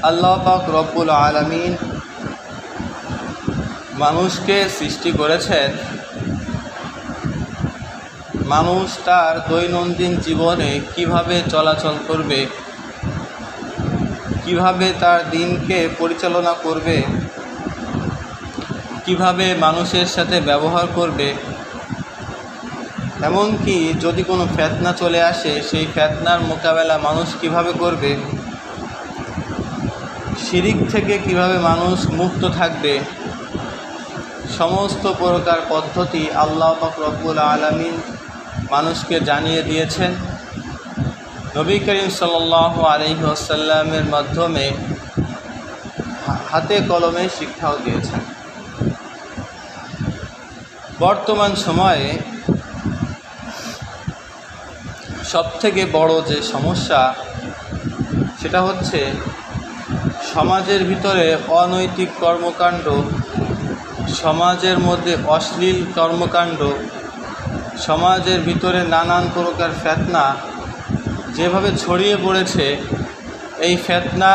আল্লাহ পাক রব্বুল আলামিন মানুষকে সৃষ্টি করেছেন মানুষ তার দৈনন্দিন জীবনে কিভাবে চলাচল করবে, কিভাবে তার দিনকে পরিচালনা করবে, কিভাবে মানুষের সাথে ব্যবহার করবে, এমনকি যদি কোনো ফিতনা চলে আসে সেই ফিতনার মোকাবেলা মানুষ কিভাবে করবে, শিরিক থেকে কিভাবে মানুষ মুক্ত থাকবে, সমস্ত প্রকার পদ্ধতি আল্লাহ পাক রব্বুল আলামিন মানুষকে জানিয়ে দিয়েছেন। নবী করিম সাল্লাল্লাহু আলাইহি ওয়াসাল্লামের মাধ্যমে হাতে কলমে শিক্ষাও দিয়েছেন। বর্তমান সময়ে সবথেকে বড় যে সমস্যা সেটা হচ্ছে সমাজের ভিতরে অনৈতিক কর্মকাণ্ড, সমাজের মধ্যে অশ্লীল কর্মকাণ্ড, সমাজের ভিতরে নানান প্রকার ফিতনা যেভাবে ছড়িয়ে পড়েছে। এই ফিতনা,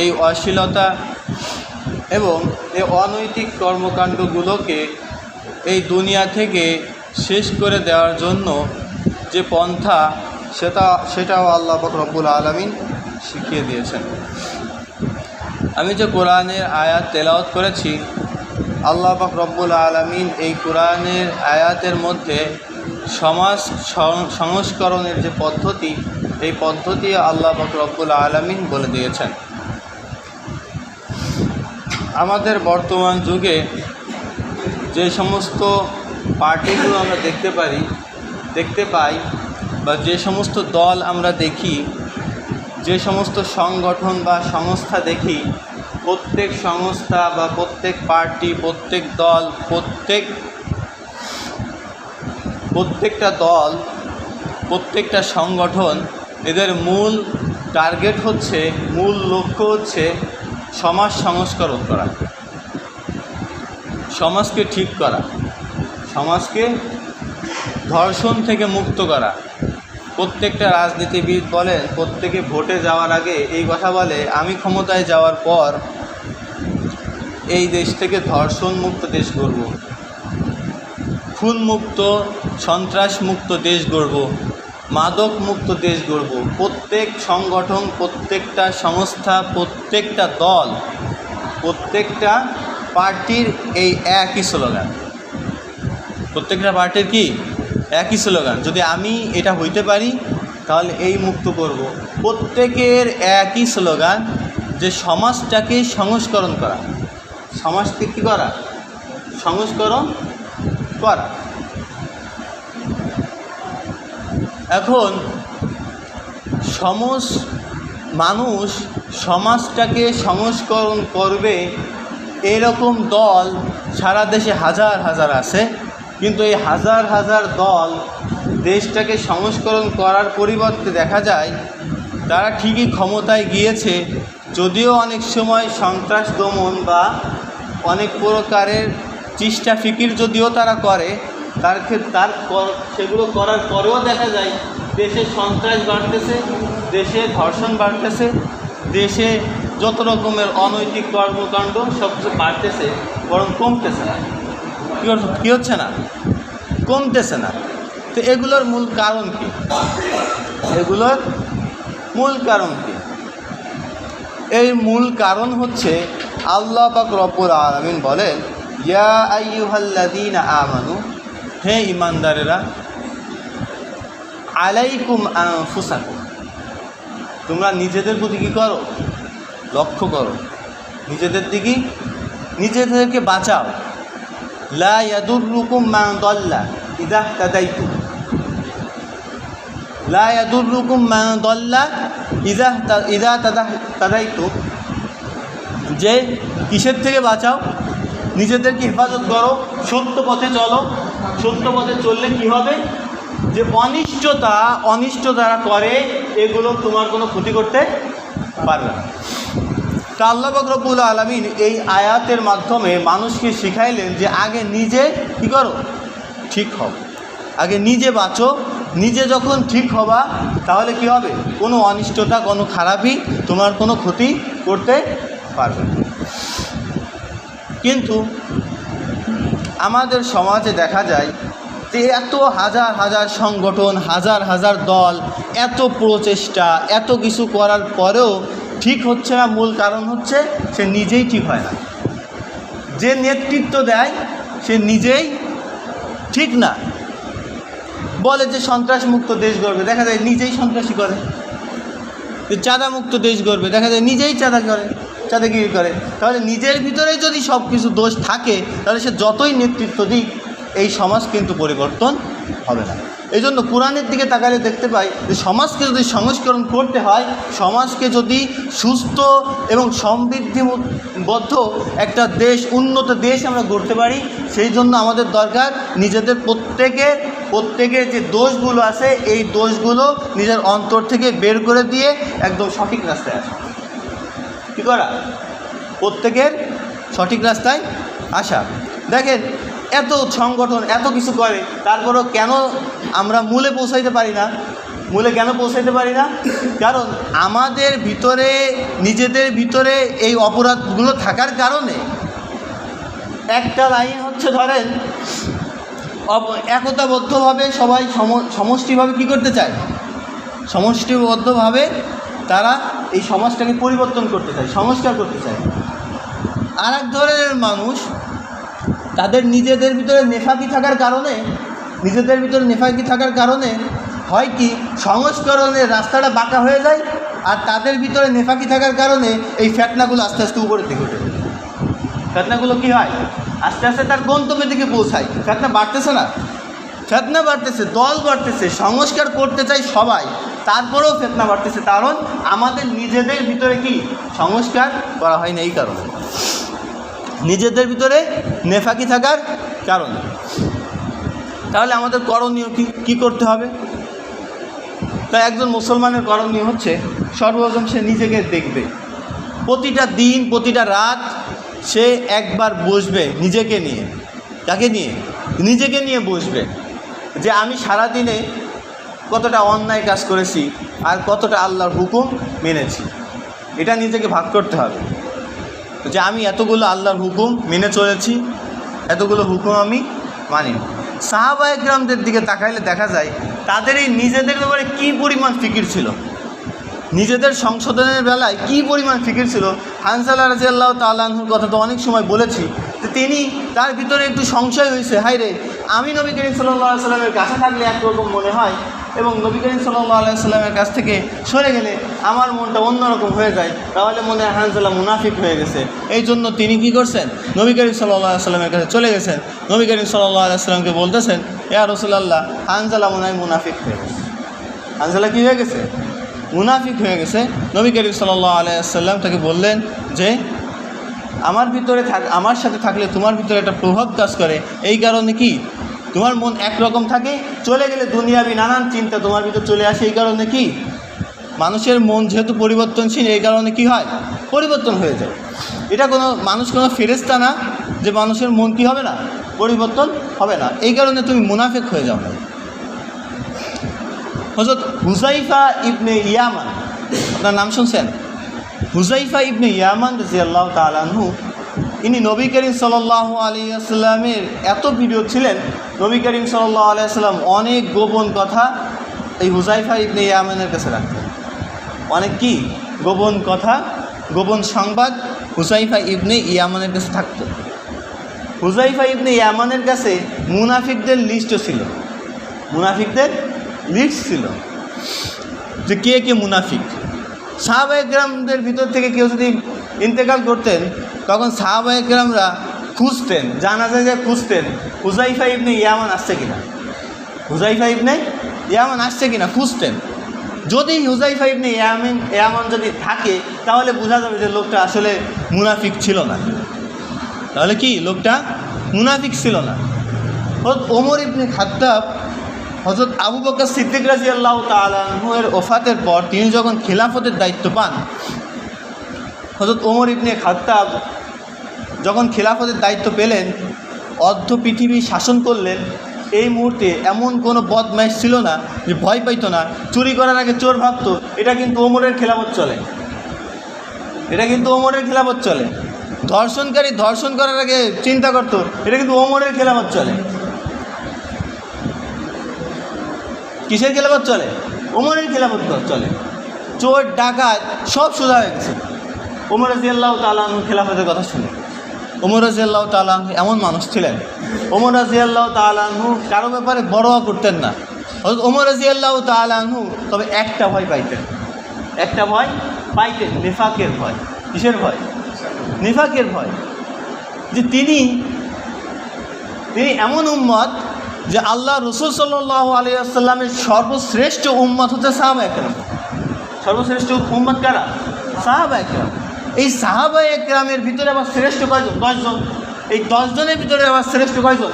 এই অশ্লীলতা এবং এই অনৈতিক কর্মকাণ্ডগুলোকে এই দুনিয়া থেকে শেষ করে দেওয়ার জন্য যে পন্থা সেটাও আল্লাহ পাক রব্বুল আলামিন শিখিয়ে দিয়েছেন। আমি যে কোরআনের আয়াত তেলাওয়াত করেছি, আল্লাহ পাক রব্বুল আলামিন এই কোরআনের আয়াতের মধ্যে সমাজ সংস্করণের যে পদ্ধতি, এই পদ্ধতি আল্লাহ পাক রব্বুল আলামিন বলে দিয়েছেন। আমাদের বর্তমান যুগে যে সমস্ত পার্টিগুলো আমরা দেখতে পাই বা যে সমস্ত দল আমরা দেখি, যে সমস্ত সংগঠন বা সংস্থা দেখি, প্রত্যেক সংস্থা বা প্রত্যেক পার্টি, প্রত্যেক দল, প্রত্যেকটা দল, প্রত্যেকটা সংগঠন, এদের মূল টার্গেট হচ্ছে, মূল লক্ষ্য হচ্ছে সমাজ সংস্করণ করা, সমাজকে ঠিক করা, সমাজকে ধর্ষণ থেকে মুক্ত করা। প্রত্যেকটা রাজনীতিবিদ বলেন, প্রত্যেকে ভোটে যাওয়ার আগে এই কথা বলে, আমি ক্ষমতায় যাওয়ার পর এই দেশ থেকে ধর্ষণ মুক্ত দেশ গড়ব, খুন মুক্ত, সন্ত্রাস মুক্ত দেশ গড়ব, মাদক মুক্ত দেশ গড়ব। প্রত্যেক সংগঠন, প্রত্যেকটা সংস্থা, প্রত্যেকটা দল, প্রত্যেকটা পার্টির এই একই স্লোগান। প্রত্যেকটা পার্টির কি একই স্লোগান, যদি আমি এটা হইতে পারি তাহলে এই মুক্ত করব। প্রত্যেকের একই স্লোগান যে সমাজটাকে সংস্করণ করা, সমাজকে কী করা, সংস্করণ করা। এখন মানুষ সমাজটাকে সংস্করণ করবে এরকম দল সারা দেশে হাজার হাজার আছে, কিন্তু এই হাজার হাজার দল দেশটাকে সংস্করণ করার পরিবর্তে দেখা যায় তারা ঠিকই ক্ষমতায় গিয়েছে, যদিও অনেক সময় সন্ত্রাস দমন বা অনেক প্রকারের চেষ্টা ফিকির যদিও তারা করে, সেগুলো করার পরেও দেখা যায় দেশে সন্ত্রাস বাড়তেছে, দেশে ধর্ষণ বাড়তেছে, দেশে যত রকমের অনৈতিক কর্মকাণ্ড সব কিছু বাড়তেছে, বরং কমতেছে না। কী হচ্ছে না? কমতেছে না। তো এগুলোর মূল কারণ কি? এগুলোর মূল কারণ কি? এই মূল কারণ হচ্ছে আল্লাহ পাক রব্বুল আলামিন বলেন, ইয়া আইয়ুহাল্লাযীনা আমানু, হে ঈমানদারেরা, আলাইকুম আনফুসাকুম, তোমরা নিজেদের প্রতি কী করো? লক্ষ্য করো, নিজেদের দিকে নিজেদেরকে বাঁচাও। লা ইয়াদুররুকুম মান দাল্লা ইযা ইহতাদাইতুম, লা ইয়াদুররুকুম মান দাল্লা ইযা ইহতাদাইতুম, যে কিসের থেকে বাঁচাও? নিজেদেরকে হেফাজত করো, সত্য পথে চলো। সত্য পথে চললে কি হবে? যে অনিষ্ট যারা করে এগুলো তোমার কোনো ক্ষতি করতে পারবে না। তা আল্লাহ পাক রব্বুল আলামিন এই আয়াতের মাধ্যমে মানুষকে শিখাইলেন যে আগে নিজে কী করো? ঠিক হও, আগে নিজে বাঁচো, নিজে যখন ঠিক হবা তাহলে কি হবে, কোনো অনিষ্টতা কোনো খারাপই তোমার কোনো ক্ষতি করতে পারবে না। কিন্তু আমাদের সমাজে দেখা যায় যে এত হাজার হাজার সংগঠন, হাজার হাজার দল, এত প্রচেষ্টা, এত কিছু করার পরেও ঠিক হচ্ছে না। মূল কারণ হচ্ছে সে নিজেই ঠিক হয় না। যে নেতৃত্ব দেয় সে নিজেই ঠিক না। বলে যে সন্ত্রাসমুক্ত দেশ গড়বে, দেখা যায় নিজেই সন্ত্রাসী করে। চাঁদামুক্ত দেশ গড়বে, দেখা যায় নিজেই চাঁদাগিরি করে। তাহলে নিজের ভিতরেই যদি সব কিছু দোষ থাকে তাহলে সে যতই নেতৃত্ব দিক এই সমাজ কিন্তু পরিবর্তন হবে না। এই জন্য কোরআনের দিকে তাকালে দেখতে পাই যে সমাজকে যদি সংস্করণ করতে হয়, সমাজকে যদি সুস্থ এবং সমৃদ্ধিবদ্ধ একটা দেশ, উন্নত দেশ আমরা গড়তে পারি, সেই জন্য আমাদের দরকার নিজেদের প্রত্যেকের যে দোষগুলো আছে এই দোষগুলো নিজের অন্তর থেকে বের করে দিয়ে একদম সঠিক রাস্তায় আসা। কী করা? প্রত্যেকের সঠিক রাস্তায় আসা। দেখেন এত সংগঠন এত কিছু করে, তারপরেও কেন আমরা মূলে পৌঁছাইতে পারি না? মূলে কেন পৌঁছাইতে পারি না? কারণ আমাদের ভিতরে, নিজেদের ভিতরে এই অপরাধগুলো থাকার কারণে একটা লাইন হচ্ছে, ধরেন একতাবদ্ধভাবে সবাই সমষ্টিভাবে কী করতে চায়? সমষ্টিবদ্ধভাবে তারা এই সমাজটাকে পরিবর্তন করতে চায়, সংস্কার করতে চায়। আর এক ধরনের মানুষ তাদের নিজেদের ভিতরে নেফাকি থাকার কারণে হয় কি, সংস্করণের রাস্তাটা বাঁকা হয়ে যায়। আর তাদের ভিতরে নেফাকি থাকার কারণে এই ফেতনাগুলো আস্তে আস্তে উপরের দিকে ওঠে। ফেতনাগুলো কী হয়? আস্তে আস্তে তার গন্তব্যের দিকে পৌঁছায়। ফেতনা বাড়তেছে না? ফেতনা বাড়তেছে, দল বাড়তেছে, সংস্কার করতে চাই সবাই, তারপরেও ফেতনা বাড়তেছে। কারণ আমাদের নিজেদের ভিতরে কি সংস্কার করা হয় না, এই কারণে, নিজেদের ভিতরে নেফাকি থাকার কারণে। তাহলে আমাদের করণীয় কি করতে হবে? তাই একজন মুসলমানের করণীয় হচ্ছে সর্বপ্রথম সে নিজেকে দেখবে। প্রতিটা দিন, প্রতিটা রাত সে একবার বসবে নিজেকে নিয়ে। তাকে নিয়ে, নিজেকে নিয়ে বসবে যে আমি সারাদিনে কতটা অন্যায় কাজ করেছি আর কতটা আল্লাহর হুকুম মেনেছি। এটা নিজেকে ভাগ করতে হবে যে আমি এতগুলো আল্লাহর হুকুম মেনে চলেছি, এতগুলো হুকুম আমি মানি। সাহাবায়ে কেরামদের দিকে তাকাইলে দেখা যায় তাদের এই নিজেদের ব্যাপারে কী পরিমাণ ফিকির ছিল, নিজেদের সংশোধনের বেলায় কী পরিমাণ ফিকির ছিল। হানজালা রাদিয়াল্লাহু তাআলা আনহুর কথা তো অনেক সময় বলেছি যে তার ভিতরে একটু সংশয় হয়েছে, হায় রে, আমি নবী করিম সাল্লাল্লাহু আলাইহি সাল্লামের কাছে থাকলে একরকম মনে হয় এবং নবী করিম সাল্লাল্লাহু আলাইহি সাল্লামের কাছ থেকে সরে গেলে আমার মনটা অন্যরকম হয়ে যায়, তাহলে মনে হয় হানজালা মুনাফিক হয়ে গেছে। এই জন্য তিনি কী করছেন? নবী করিম সাল্লাল্লাহু আলাইহি সাল্লামের কাছে চলে গেছেন। নবী করিম সাল্লাল্লাহু আলাইহি সাল্লামকে বলতেছেন, ইয়া রাসূলুল্লাহ, হানজালা মনে হয় মুনাফিক হয়ে গেছে। হানজালা কী হয়ে গেছে? মুনাফিক হয়ে গেছে। নবী করিম সাল্লাল্লাহু আলাইহি সাল্লাম তাকে বললেন যে আমার সাথে থাকলে তোমার ভিতরে একটা প্রভাব কাজ করে, এই কারণে কি তোমার মন একরকম থাকে, চলে গেলে দুনিয়াবি নানান চিন্তা তোমার ভিতরে চলে আসে। এই কারণে কি মানুষের মন যেহেতু পরিবর্তনশীল, এই কারণে কি হয়? পরিবর্তন হয়ে যায়। এটা মানুষ কোনো ফেরেশতা না যে মানুষের মন কি হবে না, পরিবর্তন হবে না। এই কারণে তুমি মুনাফিক হয়ে যাও না। হযরত হুযায়ফা ইবনে ইয়ামান, আপনার নাম শুনছেন? হুযায়ফা ইবনে ইয়ামান রাদিয়াল্লাহু তাআলা আনহু, ইনি নবী করিম সাল্লাল্লাহু আলাইহি ওয়াসাল্লামের এত প্রিয় ছিলেন। নবী করিম সাল্লাল্লাহু আলাইহি ওয়াসাল্লাম অনেক গোপন কথা এই হুযায়ফা ইবনে ইয়ামানের কাছে রাখতেন। অনেক কি গোপন কথা, গোপন সংবাদ হুযায়ফা ইবনে ইয়ামানের কাছে থাকত। হুযায়ফা ইবনে ইয়ামানের কাছে মুনাফিকদের লিস্টও ছিল, মুনাফিকদের লিস্ট ছিল যে কে কে মুনাফিক। সাহাবায়ে কেরামদের ভিতর থেকে কেউ যদি ইন্তেকাল করতেন তখন সাহাবায়ে কেরামরা খুঁজতেন, জানাজা যায় খুঁজতেন হুযায়ফা ইবনে ইয়ামান আসছে কিনা, হুযায়ফা ইবনে ইয়ামান আসছে কিনা খুঁজতেন। যদি হুযায়ফা ইবনে ইয়ামান যদি থাকে তাহলে বোঝা যাবে যে লোকটা আসলে মুনাফিক ছিল না। তাহলে কি লোকটা মুনাফিক ছিল না। হযরত ওমর ইবনে খাত্তাব হযরত আবু বকর সিদ্দিক রাদিয়াল্লাহু তাআলা আনহু এর ওফাতের পর তিনি যখন খিলাফতের দায়িত্ব পান, হযরত ওমর ইবনে খাত্তাব যখন খিলাফতের দায়িত্ব পেলেন, অর্ধ পৃথিবী শাসন করলেন, এই মুহূর্তে এমন কোনো বদমাইশ ছিল না যে ভয় পাইতো না। চুরি করার আগে চোর ভাবতো এটা কিন্তু ওমরের খেলাফত চলে, এটা কিন্তু ওমরের খেলাফত চলে। ধর্ষণকারী ধর্ষণ করার আগে চিন্তা করতো এটা কিন্তু ওমরের খেলাফত চলে। কিসের খেলাফত চলে? ওমরের খেলাফত চলে। চোর ডাকাত সব সোজা হয়ে গেছে ওমর রাদিয়াল্লাহু তাআলা আনহু খেলাফতের কথা শুনে। ওমর রাদিয়াল্লাহু তাআলা আনহু এমন মানুষ ছিলেন, ওমর রাদিয়াল্লাহু তাআলা আনহু কারো ব্যাপারে বড়োয়া করতেন না। হযরত ওমর রাদিয়াল্লাহু তাআলা আনহু তবে একটা ভয় পাইতেন, একটা ভয় পাইতেন, নিফাকের ভয়। কিসের ভয়? নিফাকের ভয়। যে তিনি এমন উম্মত যে আল্লাহ রাসূল সাল্লাল্লাহু আলাইহি ওয়াসাল্লামের সর্বশ্রেষ্ঠ উম্মত হচ্ছে সাহাবায়ে কেরাম। সর্বশ্রেষ্ঠ উম্মত কারা? সাহাবায়ে কেরাম। এই সাহাবায়ে কেরামের ভিতরে আবার শ্রেষ্ঠ কয়জন? 10 জন। এই 10 জনের ভিতরে আবার শ্রেষ্ঠ কয়জন?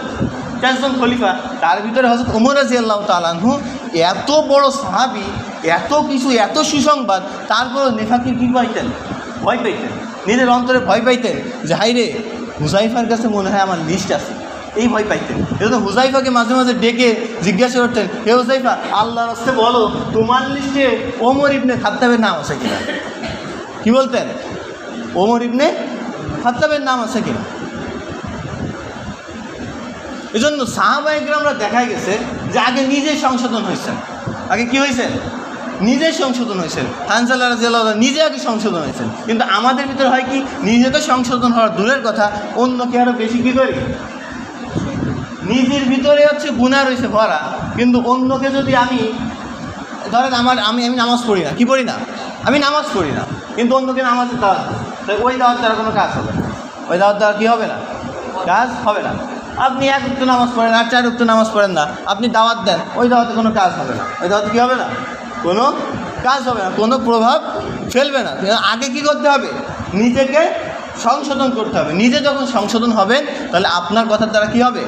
4 জন খলিফা। তার ভিতরে হযরত ওমর রাদিয়াল্লাহু তাআলা আনহু এত বড় সাহাবী, এত কিছু, এত সুসংবাদ, তারপরে নেফাকে কী পাইতেন? ভয় পাইতেন। নিজের অন্তরে ভয় পাইতেন যে হাইরে হুযায়ফার কাছে মনে হয় আমার লিস্ট আছে, এই ভয় পাইতেন। এজন্য হুযায়ফাকে মাঝে মাঝে ডেকে জিজ্ঞাসা করতেন, হে হুযায়ফা, আল্লাহর রাস্তে বলো তোমার লিস্টে ওমর ইবনে খাত্তাবের নাম আছে কিনা? কি বলতেন? ওমর ইবনে খাত্তাবের নাম আছে কিনা? এজন্য সাহাবায়ে কেরামরা দেখাই গেছে যে আগে নিজে সংশোধন হয়েছেন। আগে কি হয়েছেন? নিজে সংশোধন হয়েছেন। হানজালা রাদিয়াল্লাহু আনহু নিজে আগে সংশোধন হয়েছেন। কিন্তু আমাদের ভিতরে হয় কি, নিজে তো সংশোধন হওয়ার দূরের কথা, অন্যকে আরও বেশি কী করি? নিজের ভিতরে হচ্ছে গুনাহ রয়েছে ভরা, কিন্তু অন্যকে যদি আমি ধরেন আমি নামাজ পড়ি না, কি পড়ি না, আমি নামাজ পড়ি না, কিন্তু অন্যকে নামাজের দাওয়াত, তাই ওই দাওয়াত দ্বারা কোনো কাজ হবে না। ওই দাওয়াত দ্বারা কী হবে না? কাজ হবে না। আপনি 1 ওয়াক্ত নামাজ পড়েন আর 4 ওয়াক্ত নামাজ পড়েন না, আপনি দাওয়াত দেন, ওই দাওয়াতে কোনো কাজ হবে না। ওই দাওয়াতে কী হবে না? কোনো কাজ হবে না, কোনো প্রভাব ফেলবে না। আগে কি করতে হবে? নিজেকে সংশোধন করতে হবে। নিজে যখন সংশোধন হবেন তাহলে আপনার কথার দ্বারা কী হবে?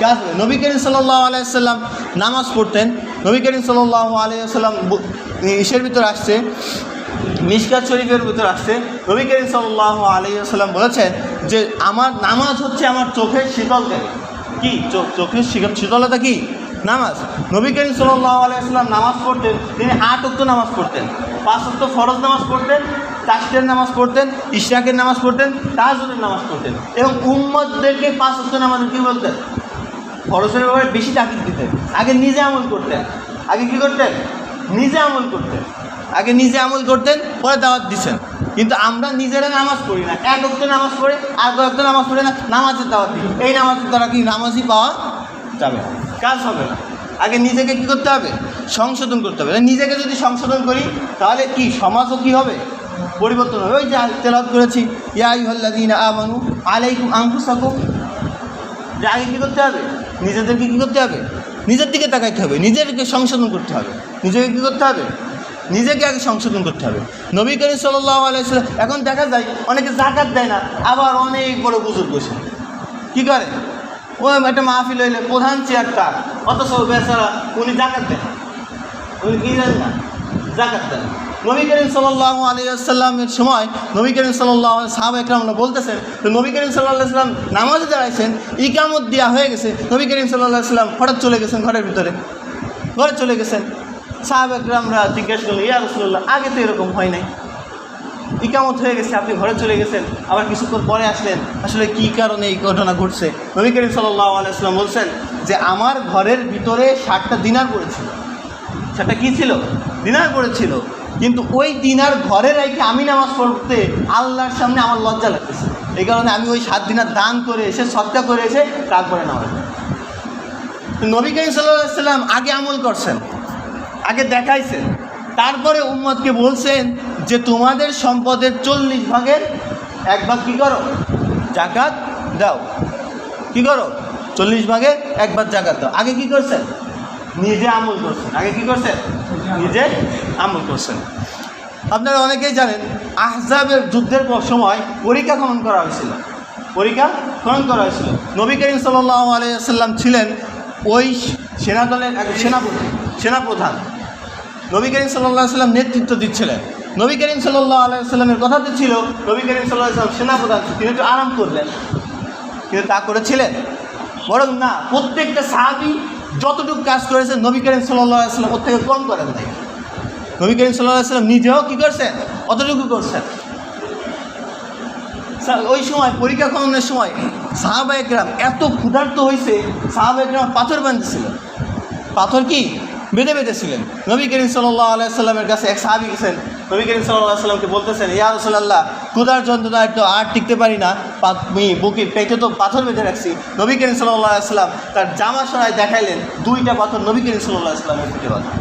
কাজ হবে। নবী করিম সাল্লাল্লাহু আলাইহি ওয়াসাল্লাম নামাজ পড়তেন। নবী করিম সাল্লাল্লাহু আলাইহি ওয়াসাল্লাম ইসের ভিতর আসছে, মিশকাত শরীফের ভিতর আসছে, নবী করিম সাল্লাল্লাহু আলাইহি ওয়াসাল্লাম বলেছেন যে আমার নামাজ হচ্ছে আমার চোখের শীতলকারী। কি চোখের শীতলতা? কি নামাজ। নবী করিম সাল্লাল্লাহু আলাইহি ওয়াসাল্লাম নামাজ পড়তেন, তিনি 8 ওয়াক্ত নামাজ পড়তেন, 5 ওয়াক্ত ফরজ নামাজ পড়তেন, তাশরিকের নামাজ পড়তেন, ইশরাকের নামাজ পড়তেন, তাহাজ্জুদের নামাজ পড়তেন, এবং উম্মতদেরকে 5 ওয়াক্ত নামাজ কী বলতেন? ফরজের ব্যাপারে বেশি তাকিদ দিতেন। আগে নিজে আমল করতেন। আগে কী করতেন? নিজে আমল করতেন। আগে নিজে আমল করতেন, পরে দাওয়াত দিচ্ছেন। কিন্তু আমরা নিজেরা নামাজ পড়ি না, 1 ওয়াক্ত নামাজ পড়ে আর 2 ওয়াক্ত নামাজ পড়ে না, নামাজের দাওয়াত দিই। এই নামাজের দ্বারা কি নামাজই পাওয়া যাবে না, কাজ হবে না। আগে নিজেকে কী করতে হবে? সংশোধন করতে হবে। নিজেকে যদি সংশোধন করি তাহলে কি সমাজও কী হবে? পরিবর্তন হবে। ওই যে তেলাওয়াত করেছি, ইয়া আইয়ুহাল্লাযীনা আমানু আলাইকুম আনফুসাকুম, যে আগে কী করতে হবে? নিজেদেরকে কী করতে হবে? নিজের দিকে তাকাইতে হবে, নিজেকে সংশোধন করতে হবে। নিজেকে কী করতে হবে? নিজেকে আগে সংশোধন করতে হবে। নবী করিম সাল্লাল্লাহু আলাইহি ওয়াসাল্লাম, এখন দেখা যায় অনেকে যাকাত দেয় না, আবার অনেক বড় বুজুর্গ বসে কী করে? ওই একটা মাহফিল হইলে প্রধান চেয়ার তার, অথচ বেচারা উনি যাকাত দেন, উনি কী জানেন না? যাকাত দেন। নবী করিম সাল্লাল্লাহু আলাইহি ওয়াসাল্লামের সময় নবী করিম সাল্লাল্লাহু আলাইহি সাহাবা একরামরা বলতেছেন, তো নবী করিম সাল্লাল্লাহু আলাইহি ওয়াসাল্লাম নামাজে দাঁড়াইছেন, ইকামত দেওয়া হয়ে গেছে, নবী করিম সাল্লাল্লাহু আলাইহি ওয়াসাল্লাম হঠাৎ চলে গেছেন ঘরের ভিতরে, ঘরে চলে গেছেন। সাহাবা একরামরা জিজ্ঞেস করলেন, ইয়া রাসূলুল্লাহ, আগে তো এরকম হয় নাই, ইকামত হয়ে গেছে, আপনি ঘরে চলে গেছেন, আবার কিছুক্ষণ পরে আসলেন, আসলে কী কারণে এই ঘটনা ঘটছে? নবী করিম সাল্লাল্লাহু আলাইহি ওয়াসাল্লাম বলছেন যে আমার ঘরের ভিতরে 60টা দিনার পড়েছিল। 60টা কী ছিল? দিনার পড়েছিল। কিন্তু ওই দিনার ঘরে রেখে আমি নামাজ পড়তে আল্লাহর সামনে আমার লজ্জা লাগতেছে, এই কারণে আমি ওই 7 দিনার দান করে এসে, সদকা করে এসে তারপরে নামাজ। নবী করিম সাল্লাল্লাহু আলাইহি ওয়াসাল্লাম আগে আমল করছেন, আগে দেখাইছেন, তারপরে উম্মতকে বলছেন যে তোমাদের সম্পদের 40 ভাগের 1 ভাগ কী করো? জাকাত দাও। কী করো? 40 ভাগের 1 ভাগ জাকাত দাও। আগে কী করছেন? নিজে আমল করছেন। আগে কী করছেন? নিজে আমল করছেন। আপনারা অনেকেই জানেন আহজাবের যুদ্ধের সময় পরীক্ষা খনন করা হয়েছিল, পরীক্ষা খনন করা হয়েছিল। নবী করিম সাল্লাল্লাহু আলাইহি ওয়াসাল্লাম ছিলেন ওই সেনাদলের এক সেনাপ্রধান। নবী করিম সাল্লাল্লাহু আলাইহি ওয়াসাল্লাম নেতৃত্ব দিচ্ছিলেন। নবী করিম সাল্লাল্লাহু আলাইহি ওয়াসাল্লামের কথাতে ছিল নবী করিম সাল্লাল্লাহু আলাইহি ওয়াসাল্লাম সেনাপ্রধান, তিনি একটু আরাম করলেন, কিন্তু তা করেছিলেন বরং না, প্রত্যেকটা সাহাবী যতটুকু কাজ করেছেন নবী করিম সাল্লাল্লাহু আলাইহি ওয়াসাল্লাম ওর থেকে কম করেন নাই। নবী করিম সাল্লাল্লাহু আলাইহি ওয়াসাল্লাম নিজেও কী করছেন, অতটুকু করছেন। ওই সময় পরীক্ষা খননের সময় সাহাবায়ে কেরাম এত ক্ষুধার্ত হয়েছে, সাহাবায়ে কেরাম পাথর বাঁধতেছিলেন। পাথর কি বেঁধে বেঁধেছিলেন। নবী করিম সাল্লাল্লাহু আলাইহি সাল্লামের কাছে এক সাহাবী গেছেন, নবী করিম সাল্লাল্লাহু আলাইহি সাল্লামকে বলতেছেন, ইয়া রাসূলুল্লাহ, ক্ষুধার যন্ত্রণায় তো আর টিকতে পারি না, বুকের পেটে তো পাথর বেঁধে রাখছি। নবী করিম সাল্লাল্লাহু আলাইহি সাল্লাম তার জামা সরায় দেখাইলেন 2টা পাথর নবী করিম সাল্লাল্লাহু আলাইহি সাল্লামের পেটে বাঁধা।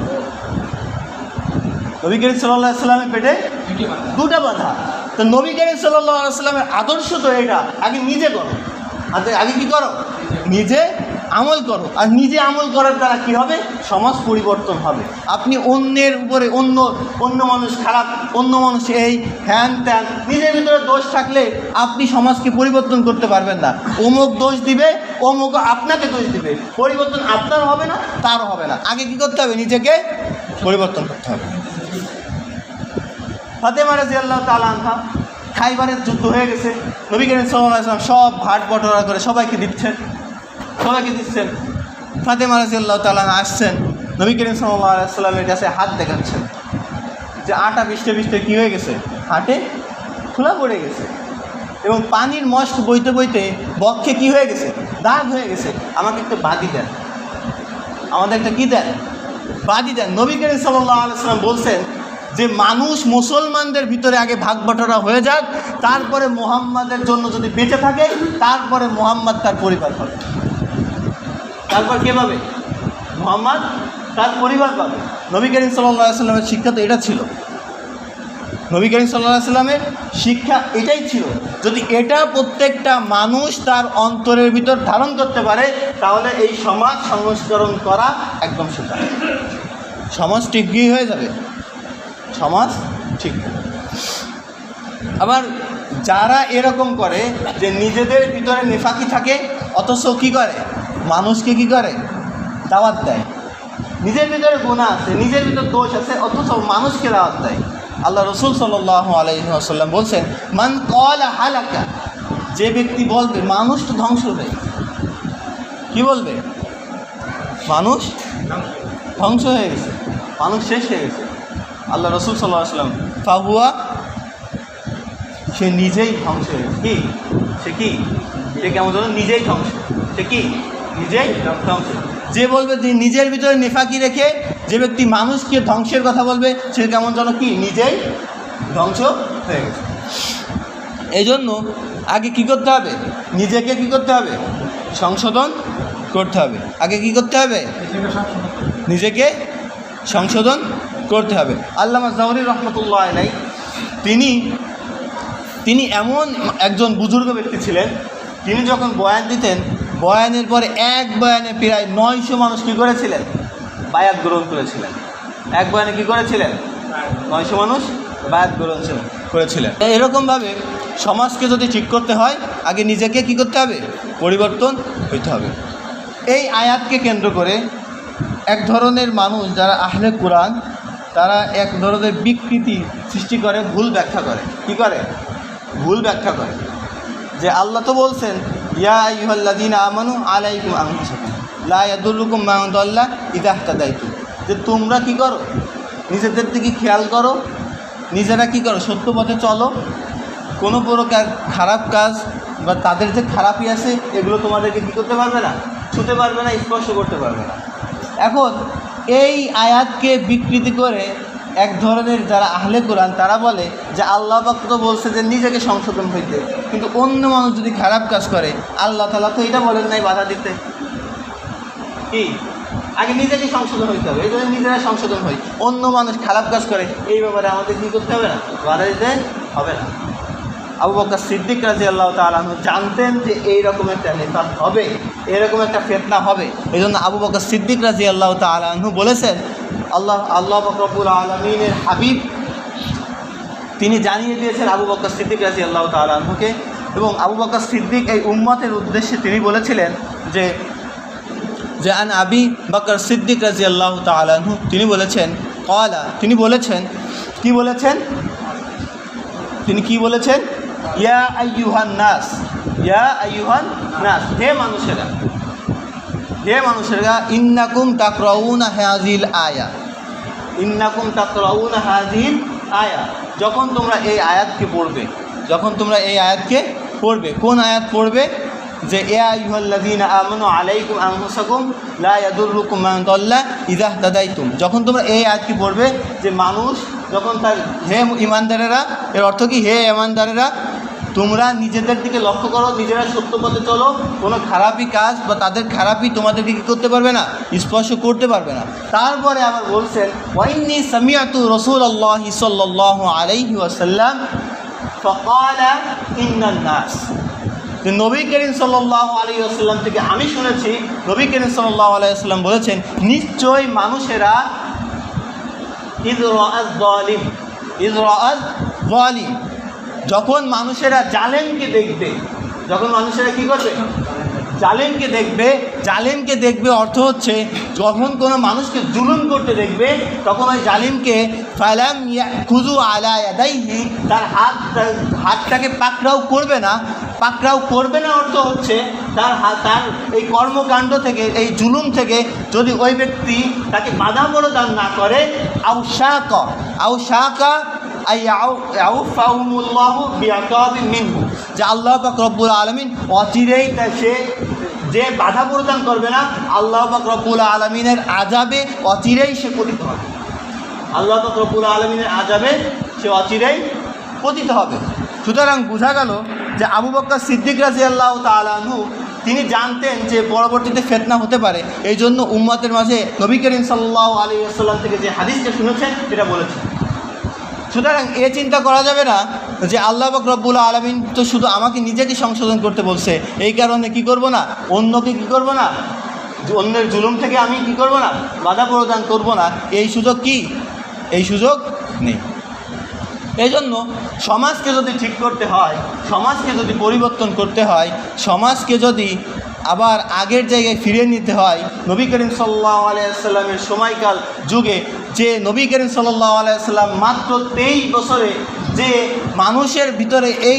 নবী করিম সাল্লাল্লাহু আলাইহি সাল্লামের পেটে 2টা বাঁধা। তো নবী করিম সাল্লাল্লাহু আলাইহি সাল্লামের আদর্শ তো এটা, আগে নিজে করো, আগে কি করো, নিজে আমল করো। আর নিজে আমল করার দ্বারা কী হবে, সমাজ পরিবর্তন হবে। আপনি অন্যের উপরে অন্য মানুষ খারাপ, অন্য মানুষ এই হ্যান ত্যান, নিজের ভিতরে দোষ থাকলে আপনি সমাজকে পরিবর্তন করতে পারবেন না। অমুক দোষ দিবে, অমুক আপনাকে দোষ দিবে, পরিবর্তন আপনার হবে না, তার হবে না। আগে কি করতে হবে, নিজেকে পরিবর্তন করতে হবে। ফাতেমা রাদিয়াল্লাহু তাআলা আনহা, খাইবারের যুদ্ধ হয়ে গেছে, নবী করিম সাল্লাল্লাহু আলাইহি ওয়াসাল্লাম সব ভাট বটোয়ারা করে সবাইকে দিচ্ছেন। ফাতেমা রাদিয়াল্লাহু তাআলা আসছেন, নবী করিম সাল্লাল্লাহু আলাইহি ওয়াসাল্লামের কাছে হাত দেখাচ্ছেন যে আটা বিছতে বিছতে কী হয়ে গেছে, হাটে খোলা পড়ে গেছে এবং পানির মস্ত বইতে বইতে বক্ষে কী হয়ে গেছে, দাগ হয়ে গেছে। আমাকে একটা বাদি দেন, আমাদের একটা কী দেন, বাদি দেন। নবী করিম সাল্লাল্লাহু আলাইহি ওয়াসাল্লাম বলছেন যে মানুষ মুসলমানদের ভিতরে আগে ভাগ বটরা হয়ে যাক, তারপরে মুহাম্মাদের জন্য যদি বেঁচে থাকে, তারপরে মুহাম্মদ তার পরিবার পাবে। তারপর কে পাবে, মুহাম্মদ তার পরিবার পাবে। নবী করিম সাল্লাল্লাহু আলাইহি ওয়াসাল্লামের শিক্ষা তো এটা ছিল, নবী করিম সাল্লাল্লাহু আলাইহি ওয়াসাল্লামের শিক্ষা এটাই ছিল। যদি এটা প্রত্যেকটা মানুষ তার অন্তরের ভিতর ধারণ করতে পারে, তাহলে এই সমাজ সংস্করণ করা একদম সোজা, সমাজ ঠিকই হয়ে যাবে, সমাজ ঠিক। আবার যারা এরকম করে যে নিজেদের ভিতরে নেফাকি থাকে, অথচ কী করে, মানুষকে কী করে, দাওয়াত দেয়। নিজের ভিতরে গুনাহ আছে, নিজের ভিতরে দোষ আছে, অথচ মানুষকে দাওয়াত দেয়। আল্লাহ রসুল সাল্লাল্লাহু আলাইহি ওয়াসাল্লাম বলছেন, মান ক্বালা হালাকা, যে ব্যক্তি বলবে মানুষ তো ধ্বংস হয়ে, কী বলবে, মানুষ ধ্বংস হয়ে গেছে, মানুষ শেষ হয়ে গেছে। আল্লাহ রসুল সাল্লাল্লাহু আলাইহি ওয়াসাল্লাম, ফাহুয়া, সে নিজেই ধ্বংস হয়ে গেছে। কি সে, কি সে কেমন যেন নিজেই ধ্বংস, সে কি নিজেই ধ্বংস। যে বলবে যে নিজের ভিতরে নেফাকি রেখে যে ব্যক্তি মানুষকে ধ্বংসের কথা বলবে, সে কেমন যেন কি নিজেই ধ্বংস হয়ে গেছে। এই জন্য আগে কী করতে হবে, নিজেকে কী করতে হবে, সংশোধন করতে হবে। আগে কী করতে হবে, নিজেকে সংশোধন করতে হবে। আল্লামা জাওহরী রহমতুল্লাহ আলাইহি তিনি এমন একজন বুজুর্গ ব্যক্তি ছিলেন, তিনি যখন বয়ান দিতেন, বয়ানের পরে এক বয়ানে প্রায় 900 মানুষ কী করেছিলেন, বায়াত গ্রহণ করেছিলেন। এক বয়ানে কী করেছিলেন, 900 মানুষ বায়াত গ্রহণ করেছিলেন। এরকমভাবে সমাজকে যদি ঠিক করতে হয়, আগে নিজেকে কী করতে হবে, পরিবর্তন হইতে হবে। এই আয়াতকে কেন্দ্র করে এক ধরনের মানুষ যারা আহলে কোরআন, তারা এক ধরনের বিকৃতি সৃষ্টি করে, ভুল ব্যাখ্যা করে। কী করে, ভুল ব্যাখ্যা করে যে আল্লাহ তো বলছেন, ইয়া আইয়ুহাল্লাযীনা আমানু আলাইকুম আনফুসাকুম লা ইয়াদুররুকুম মান দাল্লা ইযা ইহতাদাইতুম, যে তোমরা কী করো, নিজেদের দিকে খেয়াল করো, নিজেরা কী করো, সত্য পথে চলো, কোনো প্রকার খারাপ কাজ বা তাদের যে খারাপই আছে এগুলো তোমাদেরকে কী করতে পারবে না, ছুঁতে পারবে না, স্পর্শ করতে পারবে না। এখন এই আয়াতকে বিকৃতি করে এক ধরনের যারা আহলে কোরআন, তারা বলে যে আল্লাহ পাক তো বলছে যে নিজেকে সংশোধন হইতে, কিন্তু অন্য মানুষ যদি খারাপ কাজ করে, আল্লাহ তাআলা তো এটা বলেন নাই বাধা দিতে। কি আগে নিজেকে সংশোধন হইতে হবে, এই জন্য নিজেরা সংশোধন হই। অন্য মানুষ খারাপ কাজ করে, এই ব্যাপারে আমাদের কী করতে হবে না, বাধা দিতে হবে না। আবু বকর সিদ্দিক রাদিয়াল্লাহু তাআলা আনহু জানতেন যে এইরকম একটা নিফাক হবে, এরকম একটা ফিতনা হবে। এই জন্য আবু বকর সিদ্দিক রাদিয়াল্লাহু তাআলা আনহু বলেছেন, আল্লাহ পাক রব্বুল আলামিনের হাবিব তিনি জানিয়ে দিয়েছেন আবু বকর সিদ্দিক রাদিয়াল্লাহু তাআলা আনহুকে, এবং আবু বকর সিদ্দিক এই উম্মতের উদ্দেশ্যে তিনি বলেছিলেন যে আন আবি বকর সিদ্দিক রাদিয়াল্লাহু তাআলা আনহু, তিনি বলেছেন, ক্বালা, তিনি বলেছেন, কি বলেছেন, তিনি কি বলেছেন, ইয়া আইয়ুহান নাস, ইয়া আইয়ুহান নাস, হে মানুষেরা, হে মানুষেরা, ইন্নাকুম তাকরাউনা হাযিল আয়া, ইন্নাকুম তাকরাউনা হাযিল আয়া, যখন তোমরা এই আয়াতকে পড়বে, যখন তোমরা এই আয়াতকে পড়বে, কোন আয়াত পড়বে? যে ইয়া আইয়ুহাল্লাযীনা আমানু আলাইকুম আনফুসাকুম লা ইয়াদুররুকুম মান দাল্লা ইযা ইহতাদাইতুম, যখন তোমরা এই আয়াতটি পড়বে, যে মানুষ যখন তার, হে ঈমানদারেরা, এর অর্থ কি? হে ঈমানদারেরা, তোমরা নিজেদের দিকে লক্ষ্য করো, নিজেরা সত্য পথে চলো, কোনো খারাপই কাজ বা তাদের খারাপই তোমাদেরকে কী করতে পারবে না, স্পর্শ করতে পারবে না। তারপরে আবার বলছেন, ওয়াইন্নী সামিআতু রাসূলুল্লাহি সাল্লাল্লাহু আলাইহি ওয়াসাল্লাম ফাকালা ইন্নান নাস, নবী করিম সাল্লাল্লাহু আলাইহি ওয়াসাল্লাম থেকে আমি শুনেছি, নবী করিম সাল্লাল্লাহু আলাইহি ওয়াসাল্লাম বলেছেন, নিশ্চয় মানুষেরা ইয রাআয যালিম, ইয রাআয যালিম, যখন মানুষেরা জালেমকে দেখবে, যখন মানুষেরা কী করবে? জালেমকে দেখবে। জালেমকে দেখবে অর্থ হচ্ছে যখন কোনো মানুষকে জুলুম করতে দেখবে, তখন ওই জালিমকে ফালাম ইয়াখুযু আলা ইয়াদাইহি, তার হাতটাকে পাকড়াও করবে না। পাকড়াও করবে না অর্থ হচ্ছে তার এই কর্মকাণ্ড থেকে, এই জুলুম থেকে যদি ওই ব্যক্তি তাকে বাধা প্রদান না করে, আউশাকা যে আল্লাহ পাক রব্বুল আলামিন অচিরেই সে যে বাধা প্রদান করবে না, আল্লাহ পাক রব্বুল আলামিনের আযাবে অচিরেই সে পতিত হবে। আল্লাহ পাক রব্বুল আলামিনের আযাবে সে অচিরেই পতিত হবে। সুতরাং বোঝা গেল যে আবু বকর সিদ্দিক রাদিয়াল্লাহু তাআলা আনহু তিনি জানতেন যে পরবর্তীতে ফিতনা হতে পারে, এই জন্য উম্মতের মাঝে নবী করিম সাল্লাল্লাহু আলাইহি ওয়াসাল্লাম থেকে যে হাদিসটা শুনেছেন এটা বলেছেন। সুতরাং এ চিন্তা করা যাবে না যে আল্লাহ পাক রব্বুল আলামিন তো শুধু আমাকে নিজেকে সংশোধন করতে বলছে, এই কারণে কি করব না, অন্যকে কি করব না, অন্যের জুলুম থেকে আমি কি করব না, বাধা প্রদান করব না, এই সুযোগ কি, এই সুযোগ নেই। এই জন্য সমাজকে যদি ঠিক করতে হয়, সমাজকে যদি পরিবর্তন করতে হয়, সমাজকে যদি আবার আগের জায়গায় ফিরিয়ে নিতে হয়, নবী করিম সাল্লাল্লাহু আলাইহি ওয়াসাল্লামের সময়কাল যুগে যে নবী করিম সাল্লাল্লাহু আলাইহি ওয়াসাল্লাম মাত্র 23 বছরে যে মানুষের ভিতরে এই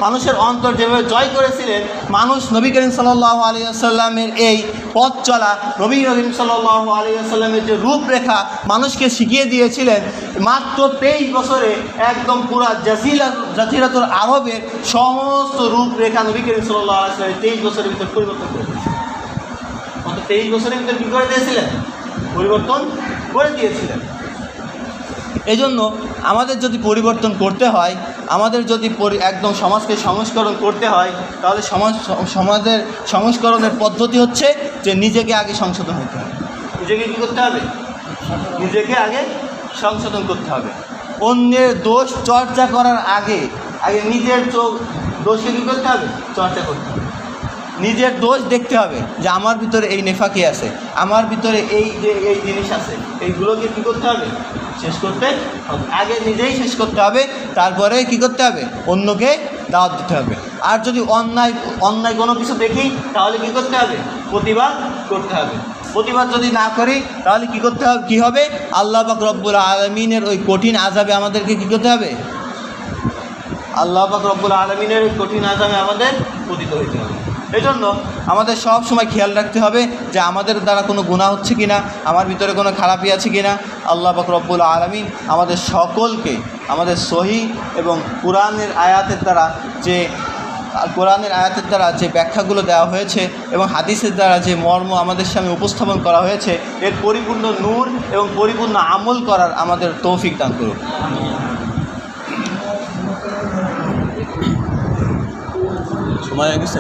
মানুষের অন্তর যেভাবে জয় করেছিলেন, মানুষ নবী করিম সাল্লাল্লাহু আলাইহি ওয়াসাল্লামের এই পথ চলা, নবী করিম সাল্লাল্লাহু আলাইহি ওয়াসাল্লামের যে রূপরেখা মানুষকে শিখিয়ে দিয়েছিলেন, মাত্র 23 বছরে একদম পুরা জাজিরাতুল আরবের সমস্ত রূপরেখা নবী করিম সাল্লাল্লাহু আলাইহি ওয়াসাল্লাম 23 বছরের ভিতরে পরিবর্তন করে দিয়েছিলেন। মাত্র 23 বছরের ভিতরে কী করে দিয়েছিলেন? পরিবর্তন করে দিয়েছিলেন। এই জন্য আমাদের যদি পরিবর্তন করতে হয়, আমাদের যদি একদম সমাজকে সংস্করণ করতে হয়, তাহলে সমাজের সংস্করণের পদ্ধতি হচ্ছে যে নিজেকে আগে সংশোধন করতে হবে। নিজেকে কী করতে হবে? নিজেকে আগে সংশোধন করতে হবে। অন্যের দোষ চর্চা করার আগে নিজের দোষকে কী করতে হবে? চর্চা করতে হবে। নিজের দোষ দেখতে হবে যে আমার ভিতরে এই নেফাকি আছে, আমার ভিতরে এই জিনিস আছে, এইগুলোকে কী করতে হবে? শেষ করতে হবে। আগে নিজেই শেষ করতে হবে, তারপরে কি করতে হবে? অন্যকে দাওয়াত দিতে হবে। আর যদি অন্যায় কোনো কিছু দেখি তাহলে কি করতে হবে? প্রতিবাদ করতে হবে। প্রতিবাদ যদি না করি তাহলে কি করতে হবে? কী হবে? আল্লাহ পাক রব্বুল আলামিনের ওই কঠিন আযাবে আমাদেরকে কী করতে হবে? আল্লাহ পাক রব্বুল আলামিনের ওই কঠিন আযাবে আমাদের পতিত হইতে হবে। এই জন্য আমাদের সব সময় খেয়াল রাখতে হবে যে আমাদের দ্বারা কোনো গুনাহ হচ্ছে কি না, আমার ভিতরে কোনো খারাপই আছে কি না। আল্লাহ পাক রব্বুল আলামিন আমাদের সকলকে আমাদের সহিহ এবং কোরআনের আয়াতের দ্বারা যে ব্যাখ্যাগুলো দেওয়া হয়েছে এবং হাদিসের দ্বারা যে মর্ম আমাদের সামনে উপস্থাপন করা হয়েছে, এর পরিপূর্ণ নূর এবং পরিপূর্ণ আমল করার আমাদের তৌফিক দান করুন। সময় হয়ে গেছে।